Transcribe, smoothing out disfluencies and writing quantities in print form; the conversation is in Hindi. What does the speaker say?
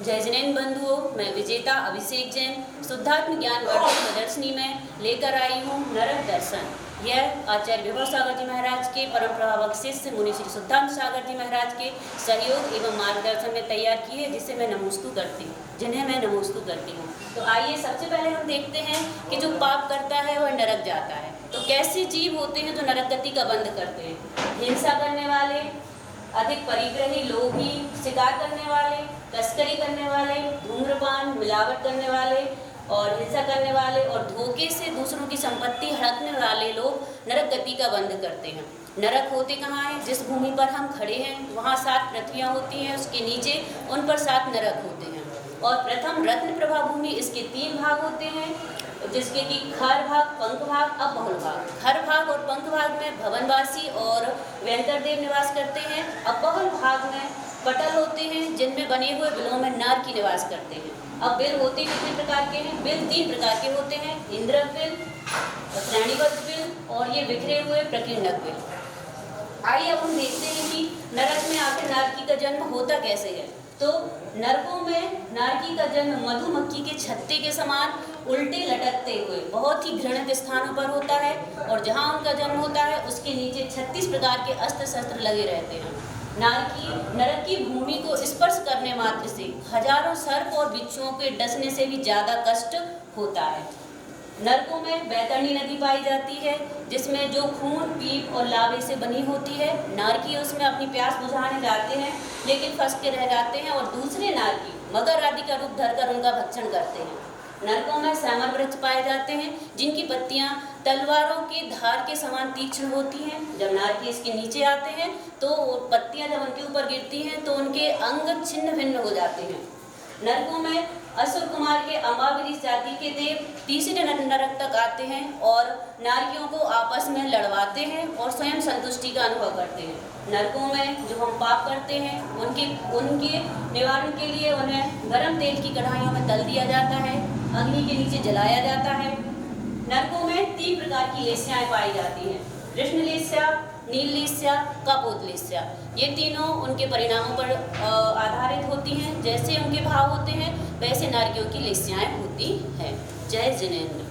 जय जिनेन्द्र बंधुओं, मैं विजेता अभिषेक जैन शुद्धात्म ज्ञान वर्धक प्रदर्शनी में लेकर आई हूँ नरक दर्शन। यह आचार्य विभव सागर जी महाराज के परम प्रभावक शिष्य मुनि श्री शुद्धांत सागर जी महाराज के सहयोग एवं मार्गदर्शन में तैयार की है, जिसे मैं नमोस्तु करती हूँ, जिन्हें मैं नमोस्तु करती हूँ। तो आइए सबसे पहले हम देखते हैं कि जो पाप करता है वह नरक जाता है। तो कैसे जीव होते हैं जो नरक गति का बंध करते हैं? हिंसा करने वाले, अधिक परिग्रही, लोभी, शिकार करने वाले, तस्करी करने वाले, धूम्रपान, मिलावट करने वाले और हिंसा करने वाले और धोखे से दूसरों की संपत्ति हड़पने वाले लोग नरक गति का बंध करते हैं। नरक होते कहाँ हैं? जिस भूमि पर हम खड़े हैं वहाँ 7 पृथ्वियाँ होती हैं, उसके नीचे उन पर 7 नरक होते हैं। और प्रथम रत्न प्रभा भूमि, इसके 3 भाग होते हैं, जिसके कि खर भाग, पंख भाग, अबहुल भाग। खर भाग और पंख भाग में भवनवासी और व्यंतर देव निवास करते हैं। अबहुल भाग में पटल होते हैं, जिनमें बने हुए बिलों में नारकी निवास करते हैं। अब बिल होते कितने प्रकार के हैं? बिल 3 प्रकार के होते हैं, इंद्रक बिल, श्रेणीबद्ध बिल और ये बिखरे हुए प्रकीर्णक बिल। आइए अब हम देखते हैं कि नरक में आखिर नारकी का जन्म होता कैसे है। तो नरकों में नारकी का जन्म मधुमक्खी के छत्ते के समान उल्टे लटकते हुए बहुत ही घृणित स्थानों पर होता है, और जहाँ उनका जन्म होता है उसके नीचे 36 प्रकार के अस्त्र शस्त्र लगे रहते हैं। नरक की भूमि को स्पर्श करने मात्र से हजारों सर्प और बिच्छुओं के डसने से भी ज्यादा कष्ट होता है। नरकों में बैतरणी नदी पाई जाती है, जिसमें जो खून, पीप और लावे से बनी होती है। नारकी उसमें अपनी प्यास बुझाने जाते हैं, लेकिन फंस के रह जाते हैं और दूसरे नारकी मगर आदि का रूप धरकर उनका भक्षण करते हैं। नरकों में सैमर वृक्ष पाए जाते हैं, जिनकी पत्तियां तलवारों के धार के समान तीक्ष्ण होती हैं। जब नारकी इसके नीचे आते हैं तो पत्तियां जब उनके ऊपर गिरती हैं तो उनके अंग छिन्न भिन्न हो जाते हैं। नरकों में असुर कुमार के अम्बाविरीश जाति के देव तीसरे नरक तक आते हैं और नारियों को आपस में लड़वाते हैं और स्वयं संतुष्टि का अनुभव करते हैं। नरकों में जो हम पाप करते हैं उनके निवारण के लिए उन्हें गर्म तेल की कढ़ाइयों में तल दिया जाता है, अग्नि के नीचे जलाया जाता है। नरकों में 3 प्रकार की लेस्याएं पाई जाती हैं, कृष्णलेस्या, नीललेस्या, कपोतलेस्या। ये तीनों उनके परिणामों पर आधारित होती हैं। जैसे उनके भाव होते हैं वैसे नारियों की लेस्याएं होती हैं। जय जिनेन्द्र।